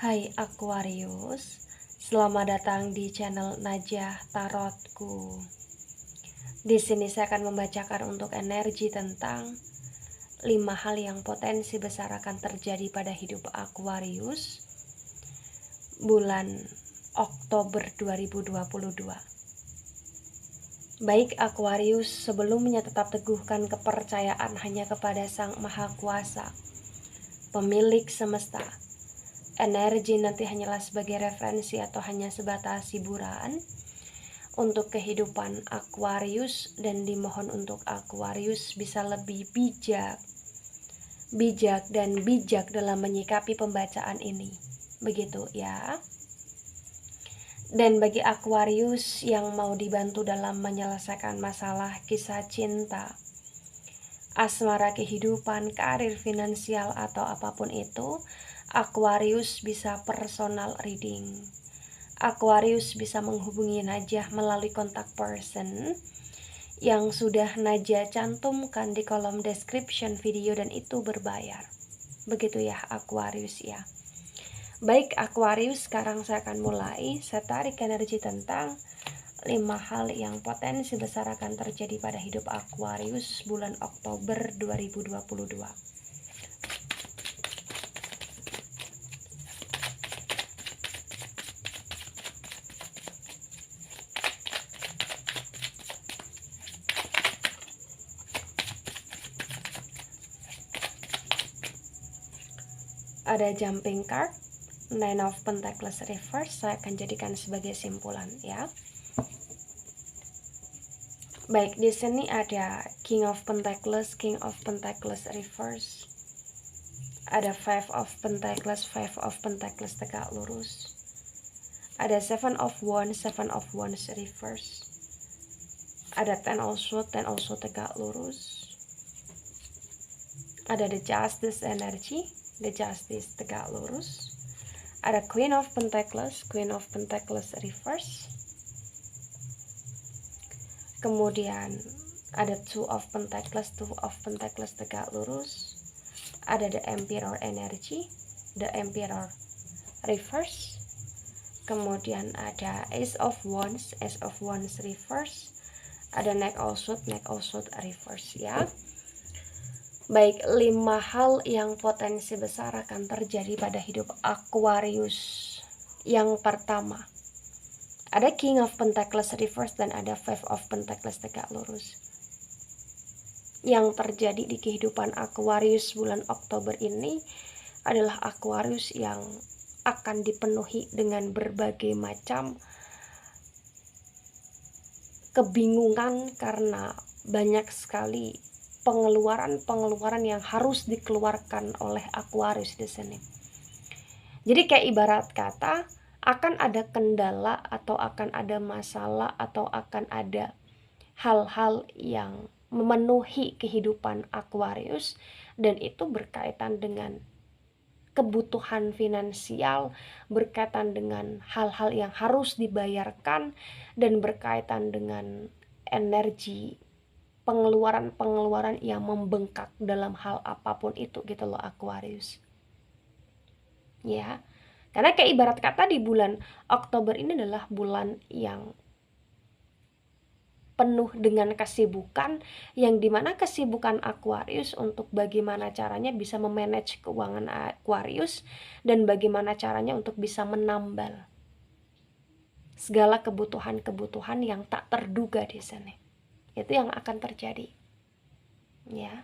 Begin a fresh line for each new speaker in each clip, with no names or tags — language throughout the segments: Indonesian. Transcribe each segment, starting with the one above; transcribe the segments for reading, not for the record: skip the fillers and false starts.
Hai Aquarius, selamat datang di channel Najah Tarotku. Di sini saya akan membacakan untuk energi tentang 5 hal yang potensi besar akan terjadi pada hidup Aquarius bulan Oktober 2022. Baik Aquarius, sebelumnya tetap teguhkan kepercayaan hanya kepada Sang Maha Kuasa, pemilik semesta. Energi nanti hanyalah sebagai referensi atau hanya sebatas hiburan untuk kehidupan Aquarius, dan dimohon untuk Aquarius bisa lebih bijak dalam menyikapi pembacaan ini. Begitu ya. Dan bagi Aquarius yang mau dibantu dalam menyelesaikan masalah kisah cinta, asmara, kehidupan, karir, finansial, atau apapun itu, Aquarius bisa personal reading. Aquarius bisa menghubungi Najah melalui kontak person yang sudah Najah cantumkan di kolom description video, dan itu berbayar. Begitu ya Aquarius ya. Baik Aquarius, sekarang saya akan mulai. Saya tarik energi tentang 5 hal yang potensi besar akan terjadi pada hidup Aquarius bulan Oktober 2022. Ada jumping card, Nine of Pentacles reverse. Saya akan jadikan sebagai simpulan ya. Baik, di sini ada King of Pentacles reverse. Ada Five of Pentacles tegak lurus. Ada Seven of Wands reverse. Ada Ten also tegak lurus. Ada The Justice energy, The Justice tegak lurus. Ada Queen of Pentacles reverse. Kemudian ada Two of Pentacles tegak lurus. Ada The Emperor energy, The Emperor reverse. Kemudian ada Ace of Wands reverse. Ada Knight also reverse ya. Baik, 5 hal yang potensi besar akan terjadi pada hidup Aquarius. Yang pertama, ada King of Pentacles reverse dan ada Five of Pentacles tegak lurus. Yang terjadi di kehidupan Aquarius bulan Oktober ini adalah Aquarius yang akan dipenuhi dengan berbagai macam kebingungan karena banyak sekali pengeluaran yang harus dikeluarkan oleh Aquarius di sini. Jadi kayak ibarat kata akan ada kendala atau akan ada masalah atau akan ada hal-hal yang memenuhi kehidupan Aquarius, dan itu berkaitan dengan kebutuhan finansial, berkaitan dengan hal-hal yang harus dibayarkan, dan berkaitan dengan energi pengeluaran yang membengkak dalam hal apapun itu gitu loh Aquarius ya. Karena kayak ibarat kata di bulan Oktober ini adalah bulan yang penuh dengan kesibukan, yang dimana kesibukan Aquarius untuk bagaimana caranya bisa memanage keuangan Aquarius, dan bagaimana caranya untuk bisa menambal segala kebutuhan yang tak terduga di sini. Itu yang akan terjadi ya.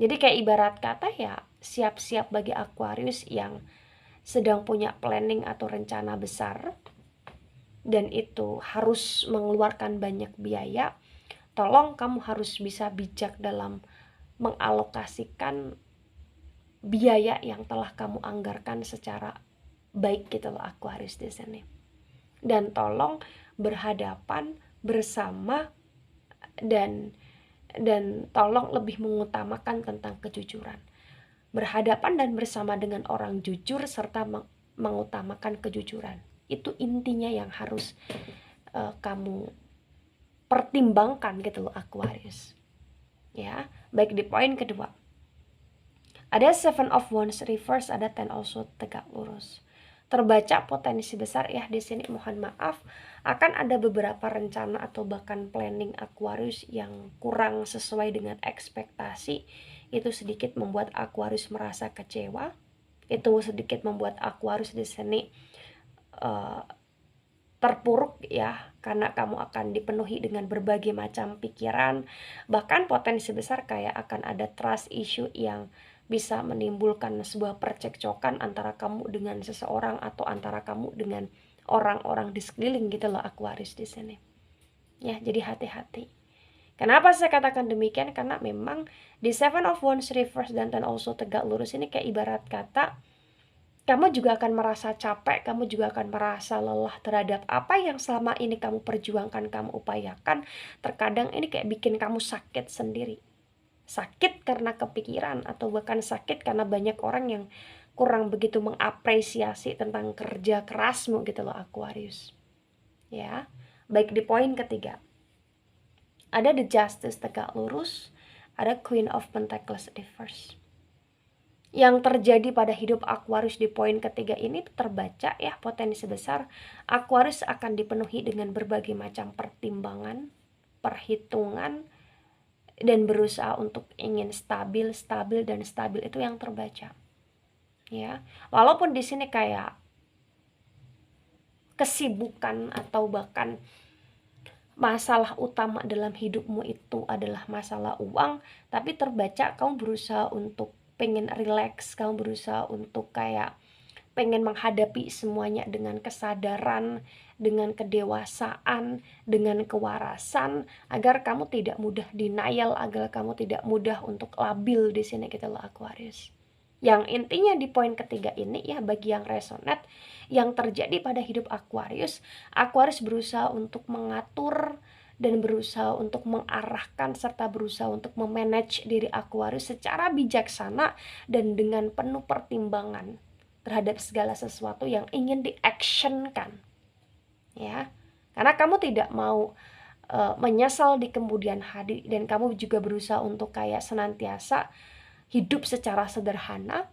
Jadi kayak ibarat kata ya, siap-siap bagi Aquarius yang sedang punya planning atau rencana besar dan itu harus mengeluarkan banyak biaya. Tolong kamu harus bisa bijak dalam mengalokasikan biaya yang telah kamu anggarkan secara baik gitu loh Aquarius di sini. Dan tolong berhadapan bersama dan tolong lebih mengutamakan tentang kejujuran. Berhadapan dan bersama dengan orang jujur serta mengutamakan kejujuran. Itu intinya yang harus kamu pertimbangkan gitu loh Aquarius. Ya, baik, di poin kedua. Ada Seven of Wands reverse, ada Ten also tegak lurus. Terbaca potensi besar ya di sini, mohon maaf akan ada beberapa rencana atau bahkan planning Aquarius yang kurang sesuai dengan ekspektasi. Itu sedikit membuat Aquarius merasa kecewa. Itu sedikit membuat Aquarius di sini terpuruk ya, karena kamu akan dipenuhi dengan berbagai macam pikiran. Bahkan potensi besar kayak akan ada trust issue yang bisa menimbulkan sebuah percekcokan antara kamu dengan seseorang atau antara kamu dengan orang-orang di sekeliling gitu loh Aquarius di sini. Ya, jadi hati-hati. Kenapa saya katakan demikian? Karena memang di Seven of Wands reverse dan Ten also tegak lurus ini kayak ibarat kata kamu juga akan merasa capek, kamu juga akan merasa lelah terhadap apa yang selama ini kamu perjuangkan, kamu upayakan. Terkadang ini kayak bikin kamu sakit sendiri. Sakit karena kepikiran atau bahkan sakit karena banyak orang yang kurang begitu mengapresiasi tentang kerja kerasmu gitu loh Aquarius. Ya, baik di poin ketiga. Ada the Justice tegak lurus, ada Queen of Pentacles reverse. Yang terjadi pada hidup Aquarius di poin ketiga ini terbaca ya, potensi besar Aquarius akan dipenuhi dengan berbagai macam pertimbangan, perhitungan, dan berusaha untuk ingin stabil itu yang terbaca. Ya, walaupun di sini kayak kesibukan atau bahkan masalah utama dalam hidupmu itu adalah masalah uang, tapi terbaca kamu berusaha untuk pengen relax, kamu berusaha untuk kayak pengen menghadapi semuanya dengan kesadaran, dengan kedewasaan, dengan kewarasan, agar kamu tidak mudah denial, agar kamu tidak mudah untuk labil di sini gitu loh Aquarius. Yang intinya di poin ketiga ini ya, bagi yang resonate, yang terjadi pada hidup Aquarius, Aquarius berusaha untuk mengatur dan berusaha untuk mengarahkan serta berusaha untuk memanage diri Aquarius secara bijaksana dan dengan penuh pertimbangan terhadap segala sesuatu yang ingin diactionkan. Ya. Karena kamu tidak mau menyesal di kemudian hari, dan kamu juga berusaha untuk kayak senantiasa hidup secara sederhana,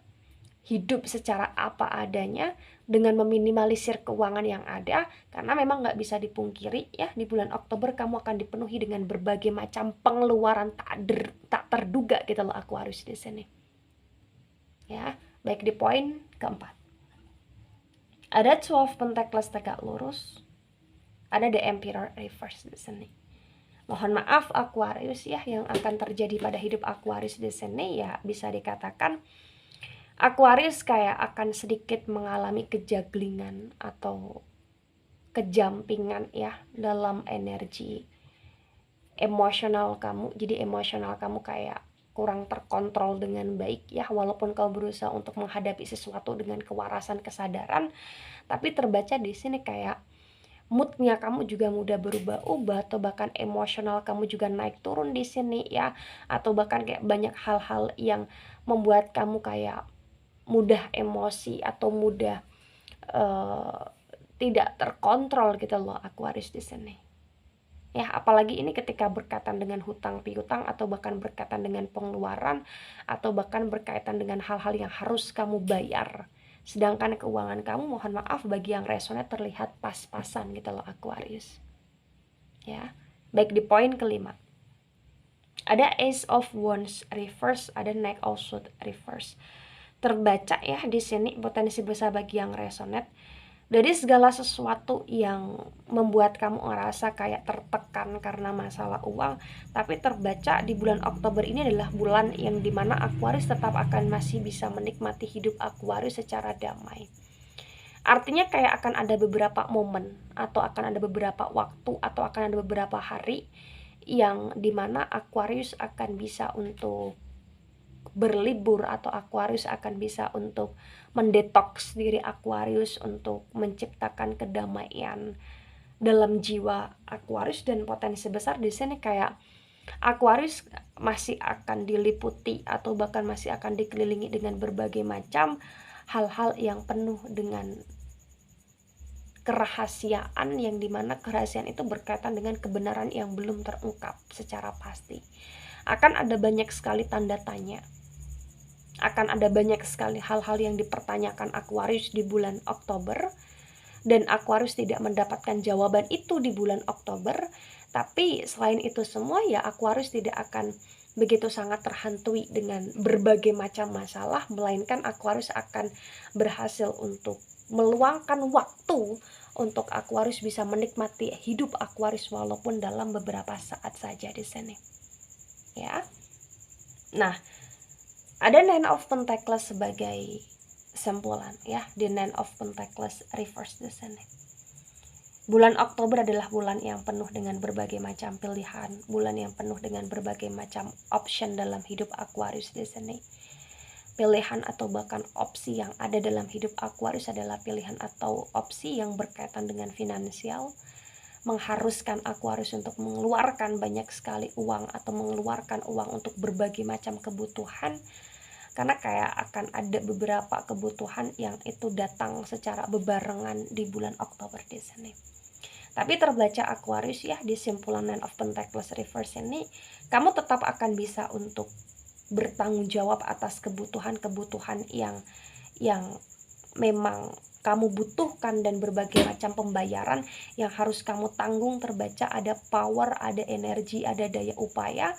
hidup secara apa adanya, dengan meminimalisir keuangan yang ada. Karena memang nggak bisa dipungkiri ya, di bulan Oktober kamu akan dipenuhi dengan berbagai macam pengeluaran tak terduga gitu loh Aquarius di sini. Ya, baik di poin keempat. Ada 12 Pentacles tegak lurus, ada the Emperor reverse di sini. Mohon maaf Aquarius ya, yang akan terjadi pada hidup Aquarius di sini ya bisa dikatakan Aquarius kayak akan sedikit mengalami kejaglingan atau kejampingan ya dalam energi emosional kamu. Jadi emosional kamu kayak kurang terkontrol dengan baik ya, walaupun kamu berusaha untuk menghadapi sesuatu dengan kewarasan kesadaran, tapi terbaca di sini kayak moodnya kamu juga mudah berubah-ubah, atau bahkan emosional kamu juga naik turun di sini ya, atau bahkan kayak banyak hal-hal yang membuat kamu kayak mudah emosi atau mudah tidak terkontrol gitu loh Aquarius di sini. Ya, apalagi ini ketika berkaitan dengan hutang piutang atau bahkan berkaitan dengan pengeluaran atau bahkan berkaitan dengan hal-hal yang harus kamu bayar. Sedangkan keuangan kamu, mohon maaf bagi yang resonate, terlihat pas-pasan gitu loh Aquarius. Ya, baik di poin kelima. Ada Ace of Wands reverse, ada Knight of Swords reverse. Terbaca ya di sini potensi besar bagi yang resonate. Dari segala sesuatu yang membuat kamu ngerasa kayak tertekan karena masalah uang, tapi terbaca di bulan Oktober ini adalah bulan yang dimana Aquarius tetap akan masih bisa menikmati hidup Aquarius secara damai. Artinya kayak akan ada beberapa momen atau akan ada beberapa waktu atau akan ada beberapa hari yang dimana Aquarius akan bisa untuk berlibur, atau Aquarius akan bisa untuk mendetoks diri Aquarius untuk menciptakan kedamaian dalam jiwa Aquarius. Dan potensi besar di sini kayak Aquarius masih akan diliputi atau bahkan masih akan dikelilingi dengan berbagai macam hal-hal yang penuh dengan kerahasiaan, yang dimana kerahasiaan itu berkaitan dengan kebenaran yang belum terungkap secara pasti. Akan ada banyak sekali tanda tanya Akan ada banyak sekali hal-hal yang dipertanyakan Aquarius di bulan Oktober, dan Aquarius tidak mendapatkan jawaban itu di bulan Oktober. Tapi selain itu semua ya, Aquarius tidak akan begitu sangat terhantui dengan berbagai macam masalah, melainkan Aquarius akan berhasil untuk meluangkan waktu untuk Aquarius bisa menikmati hidup Aquarius walaupun dalam beberapa saat saja di sini. Ya. Nah, ada Nine of Pentacles sebagai kesimpulan ya, di Nine of Pentacles reverse di sini. Bulan Oktober adalah bulan yang penuh dengan berbagai macam pilihan, bulan yang penuh dengan berbagai macam option dalam hidup Aquarius di sini. Pilihan atau bahkan opsi yang ada dalam hidup Aquarius adalah pilihan atau opsi yang berkaitan dengan finansial, mengharuskan Aquarius untuk mengeluarkan banyak sekali uang atau mengeluarkan uang untuk berbagai macam kebutuhan. Karena kayak akan ada beberapa kebutuhan yang itu datang secara bebarengan di bulan Oktober di sini. Tapi terbaca Aquarius ya, di simpulan Nine of Pentacles reverse ini, kamu tetap akan bisa untuk bertanggung jawab atas kebutuhan-kebutuhan yang memang kamu butuhkan, dan berbagai macam pembayaran yang harus kamu tanggung. Terbaca ada power, ada energi, ada daya upaya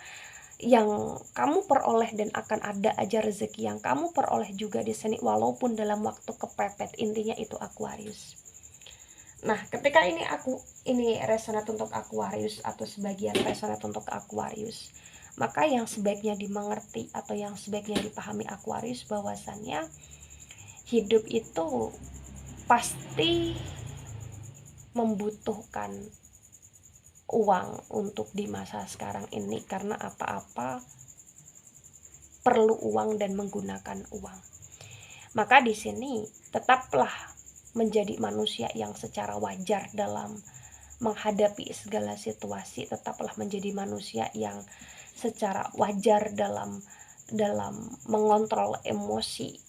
yang kamu peroleh, dan akan ada aja rezeki yang kamu peroleh juga di sini walaupun dalam waktu kepepet. Intinya itu Aquarius. Nah, ketika ini resonate untuk Aquarius atau sebagian resonate untuk Aquarius, maka yang sebaiknya dimengerti atau yang sebaiknya dipahami Aquarius bahwasannya hidup itu pasti membutuhkan uang untuk di masa sekarang ini, karena apa-apa perlu uang dan menggunakan uang. Maka di sini tetaplah menjadi manusia yang secara wajar dalam menghadapi segala situasi, tetaplah menjadi manusia yang secara wajar dalam mengontrol emosi,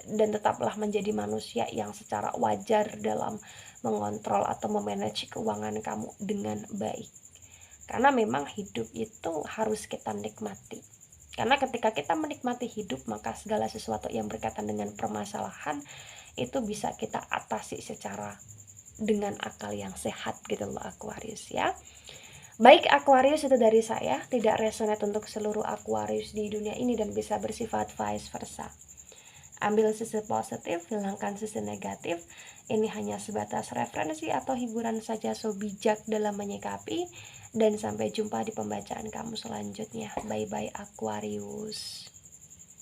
dan tetaplah menjadi manusia yang secara wajar dalam mengontrol atau memanage keuangan kamu dengan baik. Karena memang hidup itu harus kita nikmati. Karena ketika kita menikmati hidup, maka segala sesuatu yang berkaitan dengan permasalahan itu bisa kita atasi secara dengan akal yang sehat gitu loh Aquarius ya. Baik Aquarius, itu dari saya, tidak resonate untuk seluruh Aquarius di dunia ini dan bisa bersifat vice versa. Ambil sisi positif, hilangkan sisi negatif. Ini hanya sebatas referensi atau hiburan saja, so bijak dalam menyikapi. Dan sampai jumpa di pembacaan kamu selanjutnya. Bye bye Aquarius.